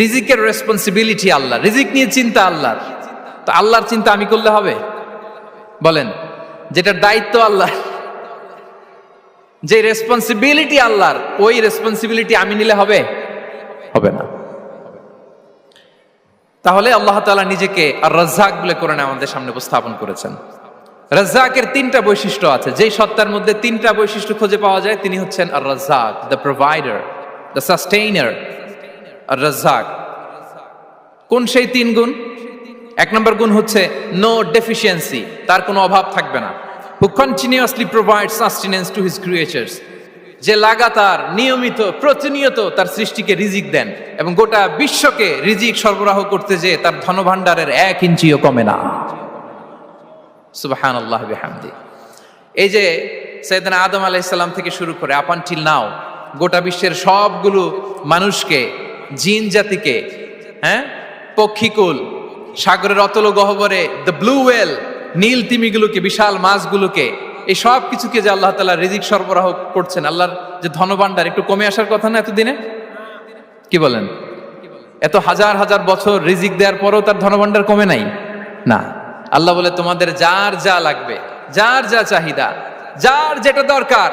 রিজিকের রেসপন্সিবিলিটি আল্লাহ, রিজিক নিয়ে চিন্তা আল্লাহর। তো আল্লাহর চিন্তা আমি করলে হবে? বলেন, যেটার দায়িত্ব আল্লাহ, যে রেসপন্সিবিলিটি আল্লাহর, ওই রেসপন্সিবিলিটি আমি নিলে হবে? হবে না। তাহলে আল্লাহ তাআলা নিজেকে আর রাজ্জাক বলে কোরআনে আমাদের সামনে উপস্থাপন করেছেন। রাজ্জাকের তিনটা বৈশিষ্ট্য আছে, যেই সত্তার মধ্যে তিনটা বৈশিষ্ট্য খুঁজে পাওয়া যায় তিনি হচ্ছেন আর রাজ্জাক, দ্য প্রোভাইডার, দ্য সাস্টেইনার। আর রাজ্জাক কোন সেই তিন গুণ? এক নম্বর গুণ হচ্ছে নো ডেফিসিয়েন্সি, তার কোনো অভাব থাকবে না। হু continuously provide sustenance to his creatures, যে লাগাতার নিয়মিত প্রতিনিয়ত তার সৃষ্টিকে রিজিক দেন এবং গোটা বিশ্বকে রিজিক সরবরাহ করতে যে তার ধনভাণ্ডারের 1 ইঞ্চিও কমে না। সুবহানাল্লাহ বিহামদি। এই যে সাইয়েদনা আদম আলাইহিস সালাম থেকে শুরু করে আপ আনটিল নাও গোটা বিশ্বের সবগুলো মানুষকে, জিন জাতিকে, পক্ষীকুল, সাগরের অতল গহ্বরে দ্য ব্লু ওয়েল, নীল তিমিগুলোকে, বিশাল মাছগুলোকে, এই সব কিছুকে যে আল্লাহ তাআলা রিজিক সরবরাহ করছেন, আল্লাহর যে ধনভাণ্ডার একটু কমে আসার কথা না এতদিনে? কি বলেন? এত হাজার হাজার বছর রিজিক দেওয়ার পরও তার ধনভাণ্ডার কমে নাই না। আল্লাহ বলে তোমাদের যার যা লাগবে, যার যা চাহিদা, যার যেটা দরকার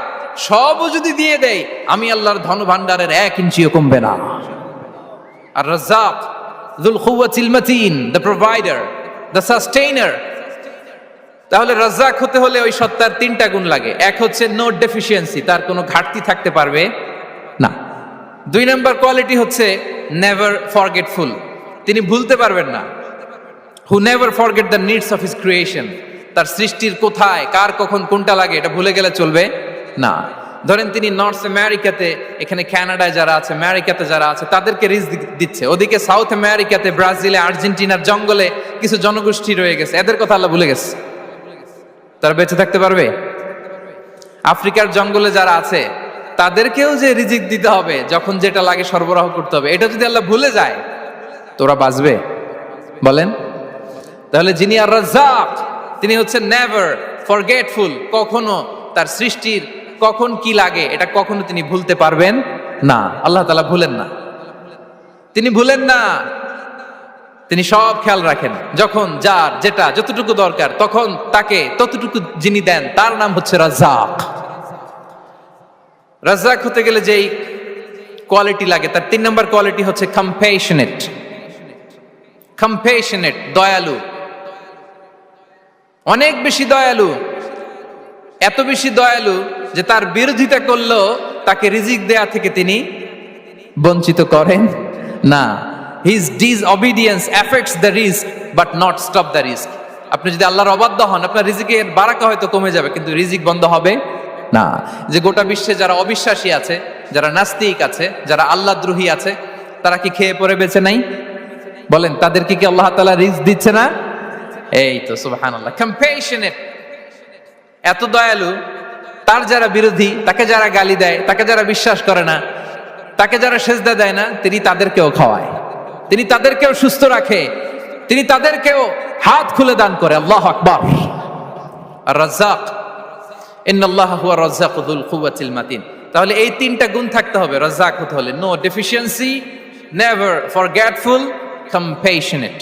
সবও যদি দিয়ে দেই, আমি আল্লাহর ধনভাণ্ডারের 1 ইঞ্চিও কমবে না। আর Razzak যুল কুওয়াতিল মাতিন, the provider, the sustainer. তাহলে রাজ্জাক হতে হলে ওই সত্তার তিনটা গুণ লাগে। এক হচ্ছে নো ডেফিসিয়েন্সি, তার কোনো ঘাটতি থাকতে পারবে না। 2 নম্বর কোয়ালিটি হচ্ছে নেভার ফরগেটফুল, তিনি ভুলতে পারবেন না। Who never forget the needs of his creation, তার সৃষ্টির কোথায় কার কখন কোনটা লাগে এটা ভুলে গেলে চলবে না। ধরেন তিনি নর্থ আমেরিকাতে, এখানে কানাডায় যারা আছে, আমেরিকাতে যারা আছে, তাদেরকে রিজিক দিচ্ছে। ওদিকে সাউথ আমেরিকাতে, ব্রাজিলে, আর্জেন্টিনার জঙ্গলে কিছু জনগোষ্ঠী রয়ে গেছে, এদের কথা আল্লাহ ভুলে গেছে। তারা বেঁচে থাকতে পারবে? আফ্রিকার জঙ্গলে যারা আছে তাদেরকেও যে রিজিক দিতে হবে, যখন যেটা লাগে সরবরাহ করতে হবে, এটা যদি আল্লাহ ভুলে যায় তোরা বাঁচবে? বলেন। তাহলে যিনি আর রাজ্জাক তিনি হচ্ছেন নেভার ফরগেটফুল, কখনো তার সৃষ্টির কখন কি লাগে এটা কখনো তিনি ভুলতে পারবেন না। আল্লাহ তাআলা ভুলেন না, তিনি ভুলেন না, তিনি সব খেয়াল রাখেন। যখন যার যেটা যতটুকু দরকার তখন তাকে ততটুকু যিনি দেন তার নাম হচ্ছে রাজ্জাক। রাজ্জাক হতে গেলে যেই কোয়ালিটি লাগে তার 3 নম্বর কোয়ালিটি হচ্ছে কম্প্যাশনেট। কম্প্যাশনেট, দয়ালু, অনেক বেশি দয়ালু, এত বেশি দয়ালু যে তার বিরোধিতা করলেও তাকে রিজিক দেয়া থেকে তিনি বঞ্চিত করেন না। His disobedience affects the risk but not stop the risk. আপনি যদি আল্লাহর অবাধ্য হন, আপনার রিজিকের বারাকা হয়তো কমে যাবে কিন্তু রিজিক বন্ধ হবে না। যে গোটা বিশ্বে যারা অবিশ্বাসী আছে, যারা নাস্তিক আছে, যারা আল্লাহদ্রোহী আছে, তারা কি খেয়ে পরে বেঁচে নাই? বলেন, তাদেরকে কি আল্লাহ তাআলা রিজিক দিচ্ছে না? এই তো সুবহানাল্লাহ। কম্প্যাশনেট, এত দয়ালু, তার যারা বিরোধী, তাকে যারা গালি দেয়, তাকে যারা বিশ্বাস করে না, তাকে যারা সেজদা দেয় না, তিনি তাদেরকেও খাওয়ায়, তিনি তাদেরকেও সুস্থ রাখে, তিনি তাদেরকেও হাত খুলে দান করে। আল্লাহু আকবার। আর রাজ্জাক, ইন্নাল্লাহা হুয়া রাজ্জাকু যুল কুওয়াতিল মাতিন। তাহলে এই তিনটা গুণ থাকতে হবে রাজ্জাক হতে হলে: no deficiency, never forgetful, compassionate.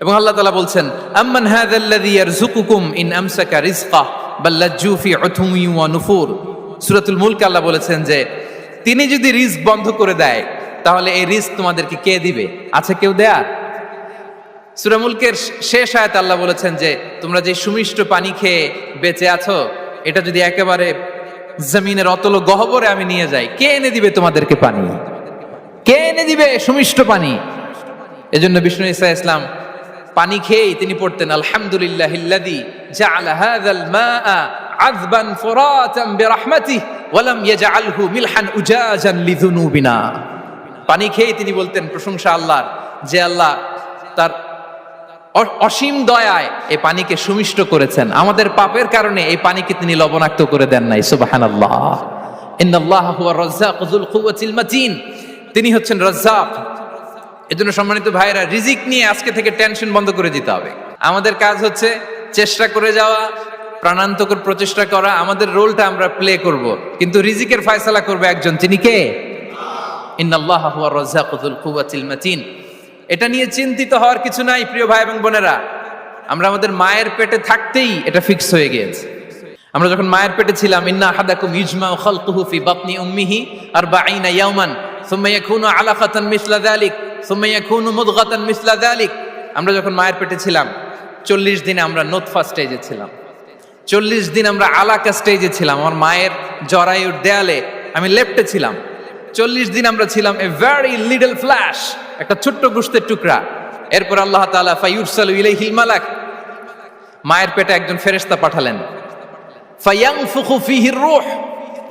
এবং আল্লাহ তাআলা বলছেন, আম্মান হাযাল্লাযী ইয়ারযুকুকুম ইন আমসাকা রিজকাহ বাল লাজ্জু ফি উতুমিন ওয়া নুফুর। সূরাতুল মুলক আল্লাহ বলেছেন যে তিনি যদি রিজক বন্ধ করে দেয় তাহলে এই রিজক তোমাদেরকে কে দিবে? আছে কেউ দেয়ার? সূরা মুলকের শেষ আয়াতে আল্লাহ বলেছেন যে তোমরা যে সুমিষ্ট পানি খেয়ে বেঁচে আছো, এটা যদি একেবারে জমিনের অতল গহ্বরে আমি নিয়ে যাই, কে এনে দিবে তোমাদেরকে পানি? কে এনে দিবে সুমিষ্ট পানি? এজন্য বিষ্ণু ঈসা ইসলাম পানি খেয়েই তিনি পড়তেন, আলহামদুলিল্লাহিল্লাযী জাআলা হাযাল মাআ আযবান ফুরাতান বিরাহমাতিহি ওয়া লাম ইয়াজআলহু মিলহান উজাজান লিযুনুবিনা। পানি খেয়েই তিনি বলতেন প্রশংসা আল্লাহর, যে আল্লাহ তার অসীম দয়ায় এই পানিকে সুমিষ্ট করেছেন, আমাদের পাপের কারণে এই পানিকে তিনি লবণাক্ত করে দেন নাই। সুবহানাল্লাহ। ইন্নাল্লাহা হুয়া রাজ্জাকু যুল কুওয়াতিল মাতিন, তিনি হচ্ছেন রাজ্জাক। এজন্য সম্মানিত ভাইরা, রিজিক নিয়ে আজকে থেকে টেনশন বন্ধ করে দিতে হবে। আমাদের কাজ হচ্ছে চেষ্টা করে যাওয়া, প্রাণান্তকর প্রচেষ্টা করা, আমাদের রোলটা আমরা প্লে করব, কিন্তু রিজিকের ফয়সালা করবে একজন, তিনি কে? ইন্নাল্লাহা হুয়ার রাজ্জাকু যুল কুওয়াতিল মাতিন। এটা নিয়ে চিন্তিত হওয়ার কিছু নাই প্রিয় ভাই এবং বোনেরা। আমরা আমাদের মায়ের পেটে থাকতেই এটা ফিক্স হয়ে গিয়েছে। আমরা যখন মায়ের পেটে ছিলাম, ইন্না আহাদাকুম ইজমাউ খালকুহু ফি বাতনি উম্মিহি 40 ইয়াওমান সুম্মা ইয়াকুনু আলাকাতান মিসলা যালিক সুম্মা ইয়াকুনু মুদগাতান মিসলা যালিক। আমরা যখন মায়ের পেটে ছিলাম 40 দিনে আমরা নুতফা স্টেজে ছিলাম, 40 দিন আমরা আলাকা স্টেজে ছিলাম। আমার মায়ের জরায়ুর দেয়ালে আমি লেপ্টে ছিলাম। 40 দিন আমরা ছিলাম এ ভেরি লিটল ফ্ল্যাশ, একটা ছোট্ট গোশতের টুকরা। এরপর আল্লাহ তাআলা ফায়ুরসালু ইলাইহিল মালাক, মায়ের পেটে একজন ফেরেশতা পাঠালেন। ফায়ানফুখু ফিহির রূহ,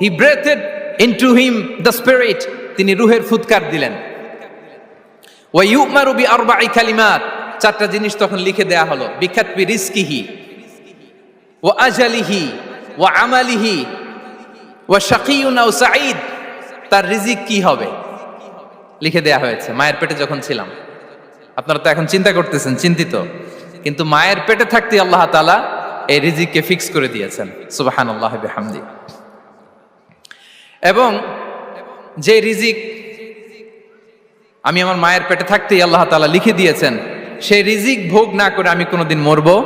he breathed into him the spirit, তিনি রূহের ফুৎকার দিলেন। ওয়া ইউমারু বিআরবা'i কালিমাত, 4টা জিনিস তখন লিখে দেয়া হলো। বিকাতবি রিজকিহি ওয়া আজালিহি ওয়া আমালিহি ওয়া শাকিয়ুন আও সাঈদ, তার রিজিক কি হবে লিখে দেয়া হয়েছে মায়ের পেটে যখন ছিলাম। আপনারা তো এখন চিন্তা করতেছেন, চিন্তিত, কিন্তু মায়ের পেটে থাকতে আল্লাহ তাআলা এই রিজিককে ফিক্স করে দিয়েছেন। সুবহানাল্লাহ বিহামদি। এবং যে রিজিক আমি আমার মায়ের পেটে থাকতেই আল্লাহ তাআলা লিখে দিয়েছেন, সেই রিজিক ভোগ না করে আমি কোনোদিন মরবো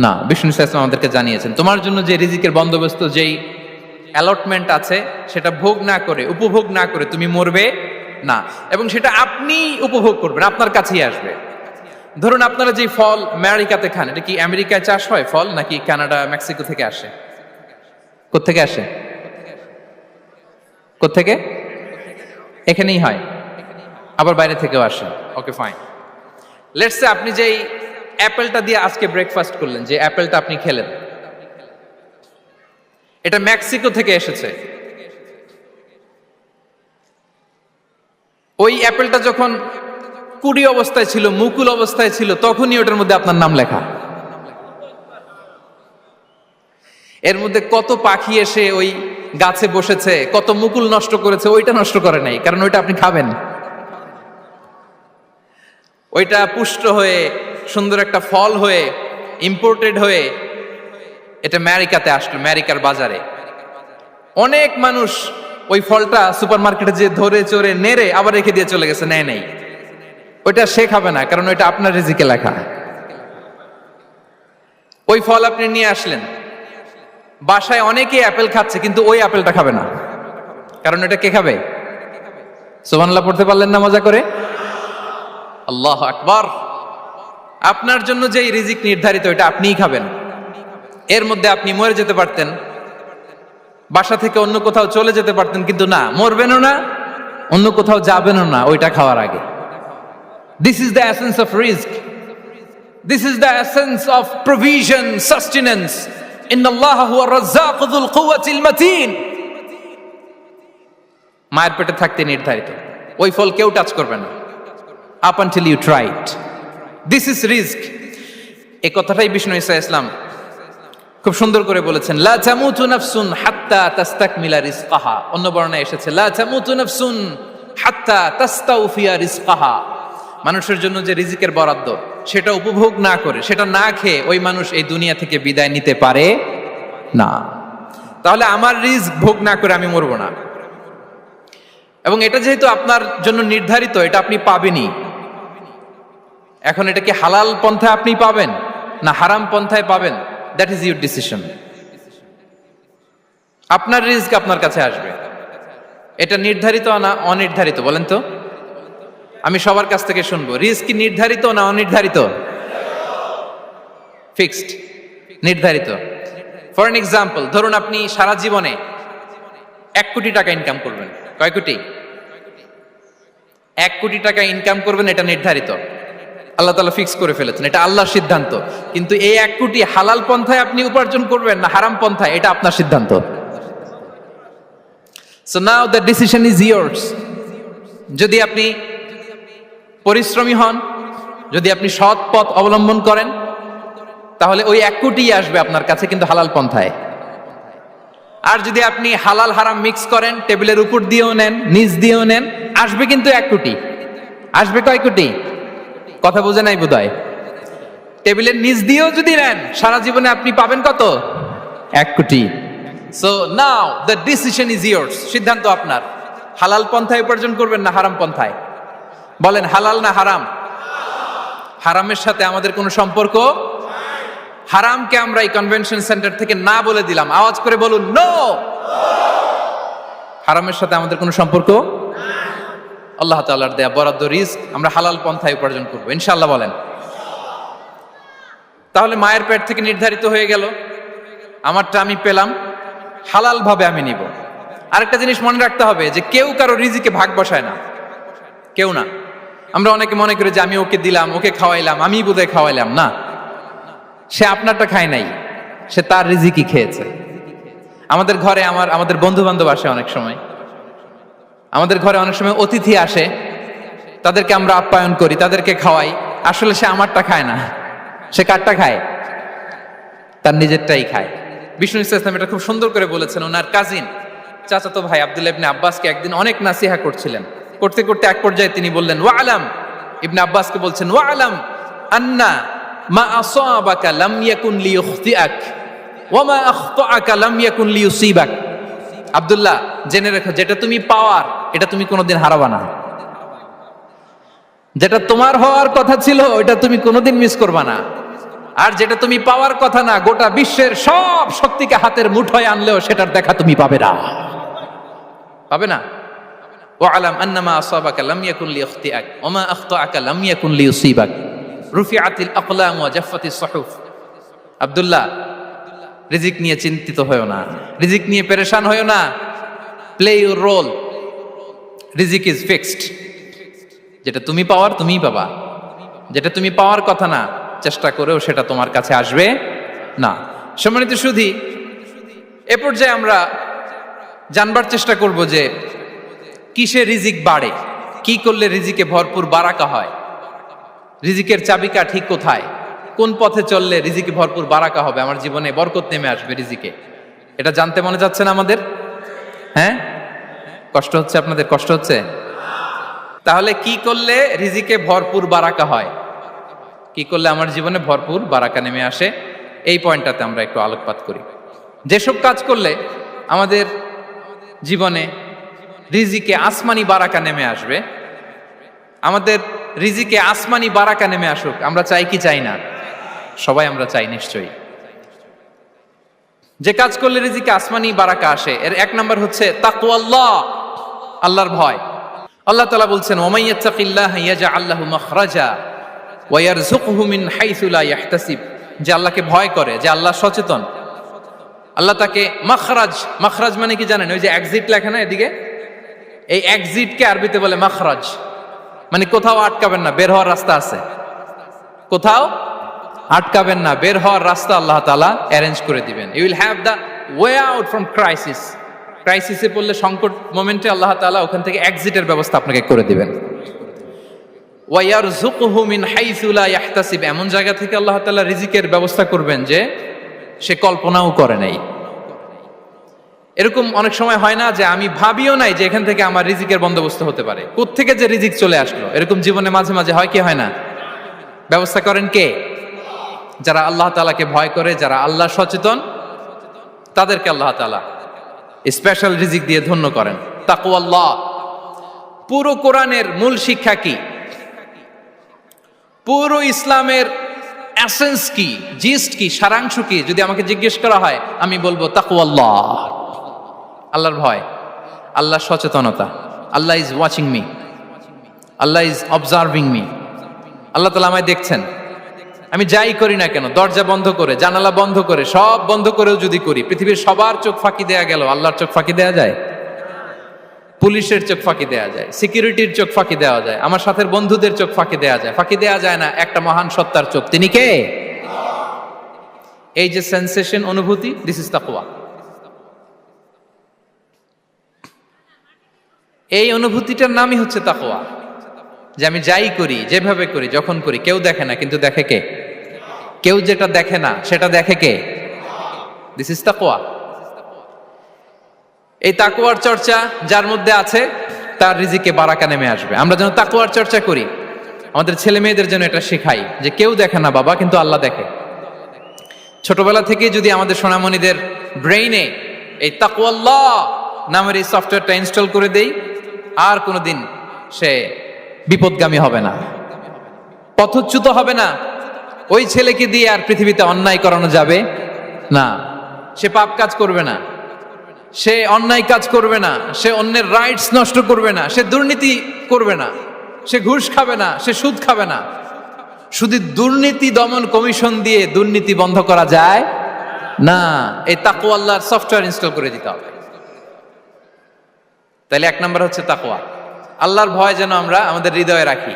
না। বিষ্ণু ইসলাম আমাদেরকে জানিয়েছেন, তোমার জন্য যে রিজিকের বন্দোবস্ত, যেই অ্যালটমেন্ট আছে, সেটা ভোগ না করে, উপভোগ না করে তুমি মরবে না। এবং সেটা আপনি উপভোগ করবেন, আপনার কাছেই আসবে। ধরুন আপনারা যে ফল আমেরিকাতে খান, এটা কি আমেরিকায় চাষ হয় ফল, নাকি কানাডা মেক্সিকো থেকে আসে? কোত্থেকে আসে? কোত্থেকে? এখানেই হয়, আবার বাইরে থেকেও আসে। Okay fine. লেটস সে আপনি যেই অ্যাপেলটা দিয়ে আজকে ব্রেকফাস্ট করলেন, যে অ্যাপেলটা আপনি খেলেন, এটা মেক্সিকো থেকে এসেছে। ওই অ্যাপেলটা যখন কুড়ি অবস্থায় ছিল, মুকুল অবস্থায় ছিল, তখনই ওটার মধ্যে আপনার নাম লেখা। এর মধ্যে কত পাখি এসে ওই গাছে বসেছে, কত মুকুল নষ্ট করেছে, ওইটা নষ্ট করে নাই, কারণ ওইটা আপনি খাবেন। ওইটা পুষ্ট হয়ে সুন্দর একটা ফল হয়ে ইম্পোর্টেড হয়ে এটা আমেরিকাতে আসলো, আমেরিকার বাজারে। অনেক মানুষ ওই ফলটা সুপার মার্কেটে যে ধরে চড়ে নেড়ে আবার রেখে দিয়ে চলে গেছে, নেয় নেই। ওইটা সে খাবে না, কারণ ওইটা আপনার রিজিকে লেখা। ওই ফল আপনি নিয়ে আসলেন, বাসায় অনেকেই অ্যাপেল খাচ্ছে, কিন্তু ওই অ্যাপেলটা খাবে না, কারণ এটা কে খাবে? সুবহানাল্লাহ পড়তে পারলেন না মজা করে? আল্লাহু আকবার। আপনার জন্য যে রিজিক নির্ধারিত, এটা আপনিই খাবেন। এর মধ্যে আপনি মরে যেতে পারতেন, বাসা থেকে অন্য কোথাও চলে যেতে পারতেন, কিন্তু না, মরবেনও না, অন্য কোথাও যাবেনও না ওইটা খাওয়ার আগে। This is the essence of risk, this is the essence of provision, sustenance. ইন্নাল্লাহা হুয়ার রাজ্জাকু যুল কুওয়াতিল মাতিন। মায়ের পেটে থাকতে নির্ধারিত, ওই ফল কেউ টাচ করবে না up until you try it. This is risk. এই কথাটাই বিষ্ণু ঈসা ইসলাম খুব সুন্দর করে বলেছেন, লা তামুতু নাফসুন হাত্তা তাস্তাকমিলা রিজকাহা। অন্য বর্ণনায় এসেছে লা তামুতু নাফসুন হাত্তা তাস্তাউফিয়া রিজকাহা। মানুষের জন্য যে রিজিকের বরাদ্দ, সেটা উপভোগ না করে, সেটা না খেয়ে ওই মানুষ এই দুনিয়া থেকে বিদায় নিতে পারে না। তাহলে আমার রিস্ক ভোগ না করে আমি মরবো না। এবং এটা যেহেতু আপনার জন্য নির্ধারিত, এটা আপনি পাবেনই। এখন এটা কি হালাল পন্থায় আপনি পাবেন না হারাম পন্থায় পাবেন, দ্যাট ইজ ইউর ডিসিশন। আপনার রিস্ক আপনার কাছে আসবে। এটা নির্ধারিত না অনির্ধারিত বলেন তো? আমি সবার কাছ থেকে শুনবো, রিস্ক কি নির্ধারিত না অনির্ধারিত? ফিক্সড, নির্ধারিত। ফর এন এক্সাম্পল, ধরুন আপনি সারা জীবনে 1 কোটি টাকা ইনকাম করবেন। কয় কোটি? 1 কোটি টাকা ইনকাম করবেন, এটা নির্ধারিত, আল্লাহ তাআলা ফিক্স করে ফেলেছেন, এটা আল্লাহর সিদ্ধান্ত। কিন্তু এই 1 কোটি হালাল পন্থায় আপনি উপার্জন করবেন না হারাম পন্থায়, এটা আপনার সিদ্ধান্ত। So now the decision is years. যদি আপনি পরিশ্রমী হন, যদি আপনি সৎ পথ অবলম্বন করেন, তাহলে ওই 1 কোটি আসবে আপনার কাছে, কিন্তু হালাল পন্থায়। আর যদি আপনি হালাল হারাম মিক্স করেন, টেবিলের উপর দিয়েও নেন, নিচ দিয়েও নেন, আসবে কিন্তু 1 কোটি। আসবে কয় কোটি? কথা বোঝে নাই বোধহয়। টেবিলের নিচ দিয়েও যদি নেন, সারা জীবনে আপনি পাবেন কত? 1 কোটি। So now the decision is years. সিদ্ধান্ত আপনার। হালাল পন্থায় উপার্জন করবেন না হারাম পন্থায়? বলেন হালাল না হারাম? হারামের সাথে আমাদের কোনো সম্পর্ক? হারামকে আমরা এই কনভেনশন সেন্টার থেকে না বলে দিলাম, আওয়াজ করে বলুন নো। হারামের সাথে আমাদের কোনো সম্পর্ক? আল্লাহ তাআলার দেয়া বরাদ্দ রিজক আমরা হালাল পন্থায় উপার্জন করব ইনশাআল্লাহ। বলেন। তাহলে মায়ের পেট থেকে নির্ধারিত হয়ে গেল, আমারটা আমি পেলাম, হালাল ভাবে আমি নিব। আরেকটা জিনিস মনে রাখতে হবে যে কেউ কারো রিজিকে ভাগ বসায় না, কেউ না। আমরা অনেকে মনে করি যে আমি ওকে দিলাম, ওকে খাওয়াইলাম, আমি বোধহয় খাওয়াইলাম। না, সে আপনারটা খায় নাই, সে তার রিজিকই খেয়েছে। আমাদের ঘরে আমাদের বন্ধু বান্ধব আসে অনেক সময়, আমাদের ঘরে অনেক সময় অতিথি আসে, তাদেরকে আমরা আপ্যায়ন করি, তাদেরকে খাওয়াই। আসলে সে আমারটা খায় না, সে কারটা খায়? তার নিজেরটাই খায়। বিষ্ণু ইসলাম এটা খুব সুন্দর করে বলেছেন। ওনার কাজিন চাচাতো ভাই আব্দুল্লাহ ইবনে আব্বাসকে একদিন অনেক নাসিহা করছিলেন। করতে করতে এক পর্যায়ে তিনি বললেন, ওয়া আলাম, ইবনে আব্বাসকে বলছেন, ওয়া আলাম আন্না মা আসাবাকা লাম ইয়াকুন লিইখতিআক ওয়া মা আখতাআকা লাম ইয়াকুন লিইউসিবাক। আব্দুল্লাহ, জেনে রেখো, যেটা তুমি পাওয়ার এটা তুমি কোনোদিন হারাবা না। যেটা তোমার হওয়ার কথা ছিল ওটা তুমি কোনোদিন মিস করবা না। আর যেটা তুমি পাওয়ার কথা না, গোটা বিশ্বের সব শক্তিকে হাতের মুঠোয় আনলেও সেটার দেখা তুমি পাবে না, পাবে না। ওয়া আলাম আন্নামা আসাবাকা লাম ইয়াকুন লিইখতিআক ওয়া মা আখতাআকা লাম ইয়াকুন লিইউসিবাক রুফিআতিল আকলাম ওয়া জাফফাতিস সুহুফ। আব্দুল্লাহ, রিজিক নিয়ে চিন্তিত হয়ো না, রিজিক নিয়ে পেরেশান হয়ো না। প্লে ইউর রোল, রিজিক ইজ ফিক্সড। যেটা তুমি পাওয়ার তুমিই পাবা, যেটা তুমি পাওয়ার কথা না চেষ্টা করেও সেটা তোমার কাছে আসবে না। সম্মানিত সুধী, এ পর্যায়ে আমরা জানবার চেষ্টা করব যে কিসে রিজিক বাড়ে, কি করলে রিজিকে ভরপুর বারাকা হয়, রিজিকের চাবিকা ঠিক কোথায়, কোন পথে চললে রিজিকে ভরপুর বারাকা হবে, আমার জীবনে বরকত নেমে আসবে রিজিকে। এটা জানতে মনে যাচ্ছে না আমাদের? হ্যাঁ, কষ্ট হচ্ছে আপনাদের? কষ্ট হচ্ছে? তাহলে কি করলে রিজিকে ভরপুর বারাকা হয়, কি করলে আমার জীবনে ভরপুর বারাকা নেমে আসে, এই পয়েন্টটাতে আমরা একটু আলোকপাত করি। যেসব কাজ করলে আমাদের জীবনে রিজিকে আসমানি বারাকা নেমে আসবে, আমাদের রিজিকে আসমানি বারাকা নেমে আসুক, আমরা চাই কি চাই না? সবাই আমরা চাই নিশ্চয়ই। যে কাজ করলে রিজিকে আসমানি বারাকা আসে, এর এক নাম্বার হচ্ছে তাকওয়াল্লাহ, আল্লাহর ভয়। আল্লাহ তাআলা বলছেন, ওয়া ইয়াত্তাকিল্লাহা ইয়াজআল লাহু মাখরাজা ওয়া ইয়ারযুকহু মিন হাইসু লা ইয়াহতাসিব। যে আল্লাহকে ভয় করে, যে আল্লাহ সচেতন, আল্লাহ তাকে মাখরাজ, মাখরাজ মানে কি জানেন? ওই যে এক্সিট লেখা না এদিকে, এই এক্সিটকে আরবিতে বলে মাখরাজ, মানে কোথাও আটকাবেন না, বের হওয়ার রাস্তা আছে, কোথাও আটকাবেন না, বের হওয়ার রাস্তা আল্লাহ তাআলা অ্যারেঞ্জ করে দিবেন। You will have the way out from crisis. ক্রাইসিসে পড়লে, সংকট মোমেন্টে আল্লাহ তাআলা ওখান থেকে এক্সিটের ব্যবস্থা আপনাকে করে দিবেন। ওয়া ইয়ারযুকহু মিন হাইসু লা ইয়াহতাসিব, এমন জায়গা থেকে আল্লাহ তাআলা রিজিকের ব্যবস্থা করবেন যে সে কল্পনাও করে নাই। এরকম অনেক সময় হয় না যে আমি ভাবিও নাই যে এখান থেকে আমার রিজিকের বন্দোবস্ত হতে পারে, কোত্থেকে যে রিজিক চলে আসলো, এরকম জীবনে মাঝে মাঝে হয় কি হয় না? ব্যবস্থা করেন কে? যারা আল্লাহ তাআলাকে ভয় করে, যারা আল্লাহ সচেতন, তাদেরকে আল্লাহ তাআলা স্পেশাল রিজিক দিয়ে ধন্য করেন। তাকওয়াল্লাহ। পুরো কোরআনের মূল শিক্ষা কি? পুরো ইসলামের এসেন্স কি, জিস্ট কি, সারাংশ কি যদি আমাকে জিজ্ঞেস করা হয়, আমি বলবো তাকওয়াল্লাহ, আল্লাহর ভয়, আল্লাহর সচেতনতা। Allah is watching me, Allah is observing me. Allah তাআলা আমায় দেখছেন, আমি যাই করি না কেন, দরজা বন্ধ করে, জানালা বন্ধ করে, সব বন্ধ করেও যদি করি, পৃথিবীর সবার চোখ ফাঁকি দেয়া গেল, আল্লাহর চোখ ফাঁকি দেয়া যায়? পুলিশের চোখ ফাঁকি দেয়া যায়, সিকিউরিটির চোখ ফাঁকি দেওয়া যায়, আমার সাথের বন্ধুদের চোখ ফাঁকি দেয়া যায়, ফাঁকি দেয়া যায় না একটা মহান সত্তার চোখ। তিনি কে? এই যে সেন্সেশন, অনুভূতি, দিস ইজ তাকওয়া। এই অনুভূতিটার নামই হচ্ছে তাকওয়া, যে আমি যাই করি, যেভাবে করি, যখন করি, কেউ দেখে না, কিন্তু দেখে কে? কেউ যেটা দেখে না সেটা দেখে কে? দিস ইজ তাকওয়া। এই তাকওয়ার চর্চা যার মধ্যে আছে, তার রিজিকে বারাকা নেমে আসবে। আমরা যেন তাকওয়ার চর্চা করি, আমাদের ছেলে মেয়েদের জন্য এটা শেখাই যে কেউ দেখে না বাবা, কিন্তু আল্লাহ দেখে। ছোটবেলা থেকে যদি আমাদের সোনামণিদের ব্রেইনে এই তাকওয়াল্লাহ নামের এই সফটওয়্যারটা ইনস্টল করে দেই, আর কোনোদিন সে বিপদগামী হবে না, পথচ্যুত হবে না। ওই ছেলেকে দিয়ে আর পৃথিবীতে অন্যায় করানো যাবে না। সে পাপ কাজ করবে না, সে অন্যায় কাজ করবে না, সে অন্যের রাইটস নষ্ট করবে না, সে দুর্নীতি করবে না, সে ঘুষ খাবে না, সে সুদ খাবে না। শুধু দুর্নীতি দমন কমিশন দিয়ে দুর্নীতি বন্ধ করা যায় না। এই তাকওয়া আল্লাহর সফটওয়্যার ইনস্টল করে দিতে হবে। তাহলে এক নাম্বার হচ্ছে তাকওয়া। আল্লাহর ভয় যেন আমরা আমাদের হৃদয়ে রাখি।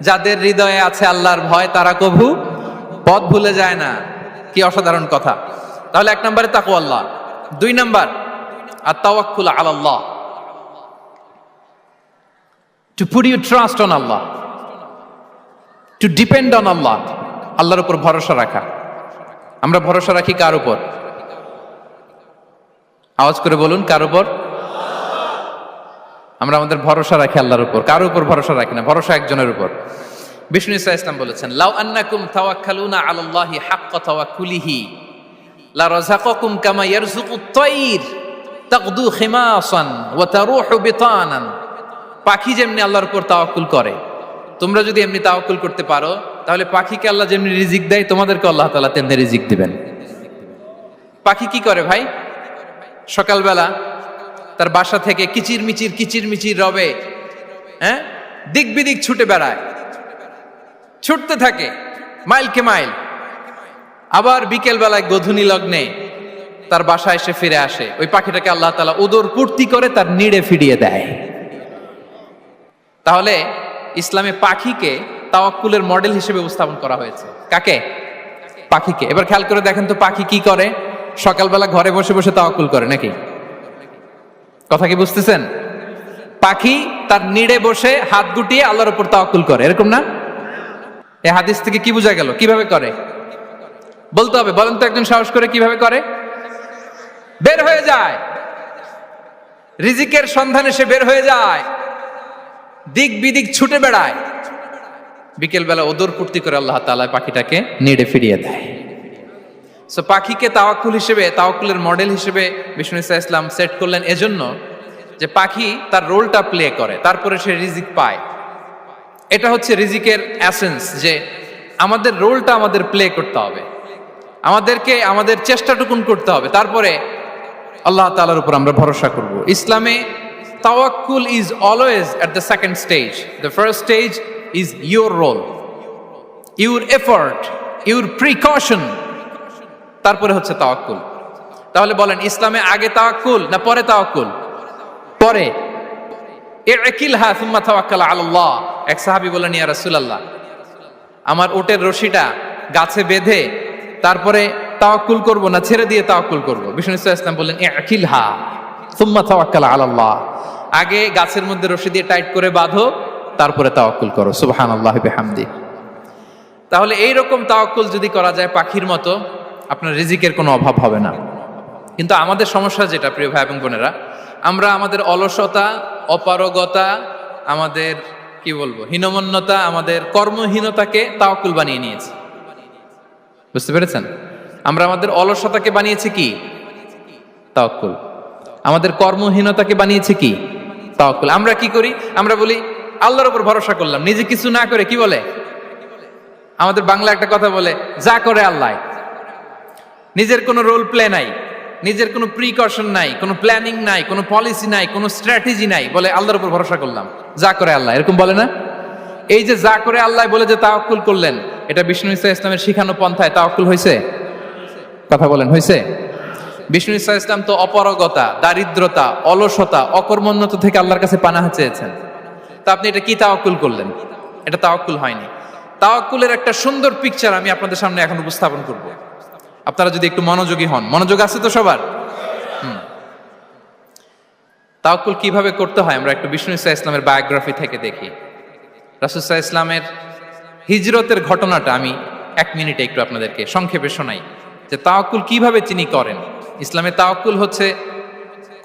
যাদের হৃদয়ে আছে আল্লাহর ভয় তারা কভু পথ ভুলে যায় না। কি অসাধারণ কথা। তাহলে এক নম্বরে তাকওয়া আল্লাহ। দুই নাম্বার আত-তাওয়াক্কুল আলাল্লাহ, to put your trust on Allah, to depend on Allah. আল্লাহর উপর ভরসা রাখা। আমরা ভরসা রাখি কার উপর? আওয়াজ করে বলুন, কার উপর? আমরা আমাদের ভরসা রাখি আল্লাহর উপর, কার উপর ভরসা রাখি না। ভরসা একজনের উপর। বিষ্ণু ইসা ইসলাম বলেছেন, লাউ আন্নাকুম তাওয়াক্কালুনা আলাল্লাহি হাক্কা তাওয়াক্কুলিহি লা রাযাকাকুম কামা ইয়ারযুকুত তায়র তাগদু খিমাসান ওয়া তারুহু বিতানান। পাখি যেমনি আল্লাহর উপর তাওয়াক্কুল করে, তোমরা যদি এমনি তাওয়াক্কুল করতে পারো তাহলে পাখিকে আল্লাহ যেমনি রিজিক দেয় তোমাদেরকে আল্লাহ তাআলা তেমনি রিজিক দিবেন। পাখি কি করে ভাই? সকালবেলা তার বাসা থেকে কিচির মিচির রবে, হ্যাঁ, দিক বিদিক ছুটে বেড়ায়, ছুটতে থাকে মাইলকে মাইল। আবার বিকেল বেলায় গোধূলি লগ্নে তার বাসায় এসে ফিরে আসে। ওই পাখিটাকে আল্লাহ তাআলা উদর পূর্তি করে তার নিড়ে ফিরিয়ে দেয়। তাহলে ইসলামে পাখিকে তাওয়াক্কুলের মডেল হিসেবে উপস্থাপন করা হয়েছে। কাকে? পাখিকে। এবার খেয়াল করে দেখেন তো পাখি কি করে? সকালবেলা ঘরে বসে বসে তাওয়াক্কুল করে নাকি? কথা কি বুঝতেছেন? পাখি তার নিড়ে বসে হাত গুটিয়ে আল্লাহর উপর তাওয়াক্কুল করে, এরকম না? এই হাদিস থেকে কি বোঝা গেল? কিভাবে করে বলতে হবে, বলেন তো একজন সাহস করে। কিভাবে করে? বের হয়ে যায়, রিজিকের সন্ধানে সে বের হয়ে যায়, দিক বিদিক ছুটে বেড়ায়। বিকেল বেলা ওদর পূর্তি করে আল্লাহ তাআলা পাখিটাকে নিড়ে ফিরিয়ে দেয়। সো পাখিকে তাওয়াক্কুল হিসেবে, তাওয়াক্কুলের মডেল হিসেবে বিষ্ণু ইসা ইসলাম সেট করলেন এজন্য যে পাখি তার রোলটা প্লে করে, তারপরে সে রিজিক পায়। এটা হচ্ছে রিজিকের এসেন্স, যে আমাদের রোলটা আমাদের প্লে করতে হবে, আমাদেরকে আমাদের চেষ্টাটুকুন করতে হবে, তারপরে আল্লাহ তাআলার উপর আমরা ভরসা করব। ইসলামে তাওয়াক্কুল is always at the second stage. The first stage is your role, your effort, your precaution, তারপরে হচ্ছে তাওয়াক্কুল। তাহলে বলেন, ইসলামে আগে তাওয়াক্কুল না পরে তাওয়াক্কুল? পরে। ইকিলহা সুম্মা তাওয়াক্কাল আলাল্লাহ। এক সাহাবী বলেন, ইয়া রাসূলুল্লাহ, আমার ওটের রশিটা গাছে বেঁধে তারপরে তাওয়াক্কুল করব না ছেড়ে দিয়ে তাওয়াক্কুল করব? বিষ্ণু সাল্লাল্লাহু আলাইহি ওয়াসাল্লাম বললেন, ইকিলহা সুম্মা তাওয়াক্কাল আলাল্লাহ। আগে গাছের মধ্যে রশি দিয়ে টাইট করে বাঁধো, তারপরে তাওয়াক্কুল করো। সুবহানাল্লাহি বিহামদি। তাহলে এই রকম তাওয়াক্কুল যদি করা যায় পাখির মতো, আপনার রিজিকের কোনো অভাব হবে না। কিন্তু আমাদের সমস্যা যেটা, প্রিয় ভাই এবং বোনেরা, আমরা আমাদের অলসতা, অপারগতা, আমাদের কি বলবো হীনমন্যতা, আমাদের কর্মহীনতাকে তাওয়াক্কুল বানিয়ে নিয়েছি। বুঝতে পেরেছেন? আমরা আমাদের অলসতাকে বানিয়েছি কি? তাওয়াক্কুল। আমাদের কর্মহীনতাকে বানিয়েছি কি? তাওয়াক্কুল। আমরা কি করি? আমরা বলি আল্লাহর উপর ভরসা করলাম, নিজে কিছু না করে। কি বলে? আমাদের বাংলা একটা কথা বলে, যা করে আল্লাহ। নিজের কোনো রোল প্লে নাই, নিজের কোনো প্রিকশন নাই, কোনো প্ল্যানিং নাই, কোনো পলিসি নাই, কোনো স্ট্র্যাটেজি নাই, বলে আল্লাহর উপর ভরসা করলাম, যা করে আল্লাহ। এরকম বলে না? এই যে যা করে আল্লাহ বলে যে তাওয়াক্কুল করলেন, এটা বিষ্ণু ইসা ইসলামের শিখানো পন্থায় তাওয়াক্কুল হয়েছে? কথা বলেন, হয়েছে? বিষ্ণু ইসা ইসলাম তো অপারগতা, দারিদ্রতা, অলসতা, অকর্মণ্যতা থেকে আল্লাহর কাছে পানাহ চেয়েছেন। তা আপনি এটা কি তাওয়াক্কুল করলেন? এটা তাওয়াক্কুল হয়নি। তাওয়াক্কুলের একটা সুন্দর পিকচার আমি আপনাদের সামনে এখন উপস্থাপন করব, আপনারা যদি একটু মনোযোগী হন। মনোযোগ আছে তো সবার? তাওয়াক্কুল কিভাবে করতে হয় আমরা একটু বিষ্ণু ইসা ইসলামের বায়োগ্রাফি থেকে দেখি। রাসূল সাল্লাল্লাহু আলাইহি ওয়াসাল্লামের হিজরতের ঘটনাটা আমি 1 মিনিটে একটু আপনাদেরকে সংক্ষেপে শোনাই, যে তাওয়াক্কুল কিভাবে তিনি করেন। ইসলামে তাওয়াক্কুল হচ্ছে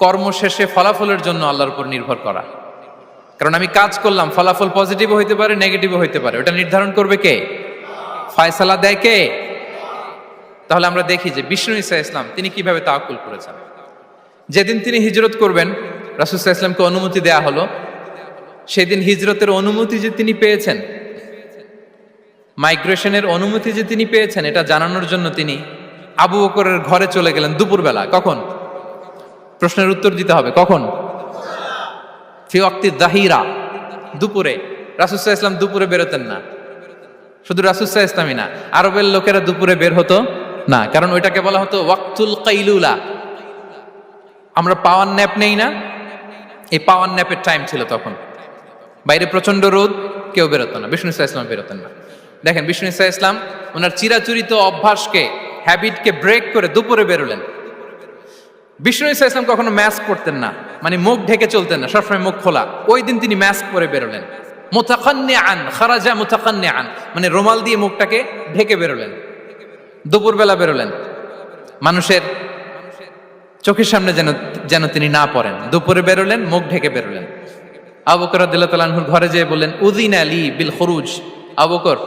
কর্ম শেষে ফলাফলের জন্য আল্লাহর উপর নির্ভর করা। কারণ আমি কাজ করলাম, ফলাফল পজিটিভও হইতে পারে, নেগেটিভও হইতে পারে, ওটা নির্ধারণ করবে কে? ফয়সালা দেয় কে? তাহলে আমরা দেখি যে বিষ্ণু ইসা ইসলাম তিনি কিভাবে তাওয়াক্কুল করেছেন। যেদিন তিনি হিজরত করবেন, রাসূল সাল্লাল্লাহু আলাইহি ওয়াসাল্লামকে অনুমতি দেয়া হলো সেদিন হিজরতের অনুমতি যে তিনি পেয়েছেন, মাইগ্রেশনের অনুমতি যে তিনি পেয়েছেন, এটা জানানোর জন্য তিনি আবু বকরের ঘরে চলে গেলেন দুপুরবেলা। কখন? প্রশ্নের উত্তর দিতে হবে, কখন? ফি ওয়াক্তি যাহিরা, দুপুরে। রাসূল সাল্লাল্লাহু আলাইহি ওয়াসাল্লাম দুপুরে বেরোতেন না। শুধু রাসূল সাল্লাল্লাহু আলাইহি ওয়াসাল্লামই না, আরবের লোকেরা দুপুরে বের হতো না, কারণ ওইটাকে বলা হতো ওয়াক্তুল কাইলুলা। আমরা পাওয়ার ন্যাপ নেই না, এই পাওয়ার ন্যাপের টাইম ছিল তখন। বাইরে প্রচন্ড রোদ, কেউ বেরোতো না, বিষ্ণু সাল্লাল্লাহু আলাইহি ওয়াসাল্লাম বেরোতেন না। দেখেন, বিষ্ণু সাল্লাল্লাহু আলাইহি ওয়াসাল্লাম ওনার চিরাচরিত অভ্যাসকে, হ্যাবিটকে ব্রেক করে দুপুরে বেরোলেন। বিষ্ণু সাল্লাল্লাহু আলাইহি ওয়াসাল্লাম কখনো মাস্ক পরতেন না, মানে মুখ ঢেকে চলতেন না, সবসময় মুখ খোলা। ওই দিন তিনি মাস্ক পরে বেরোলেন। মুতাকান্নিআন, খারাজা মুতাকান্নিআন, মানে রুমাল দিয়ে মুখটাকে ঢেকে বেরোলেন, দুপুরবেলা বেরোলেন, মানুষের চোখের সামনে যেন তিনি না পড়েন। দুপুরে বেরোলেন, মুখ ঢেকে বেরোলেন। আবু বকর রাদিয়াল্লাহু তাআলা আনহুর ঘরে যেয়ে বললেন, উযিনা লি বিল খুরুজ। আবু বকর,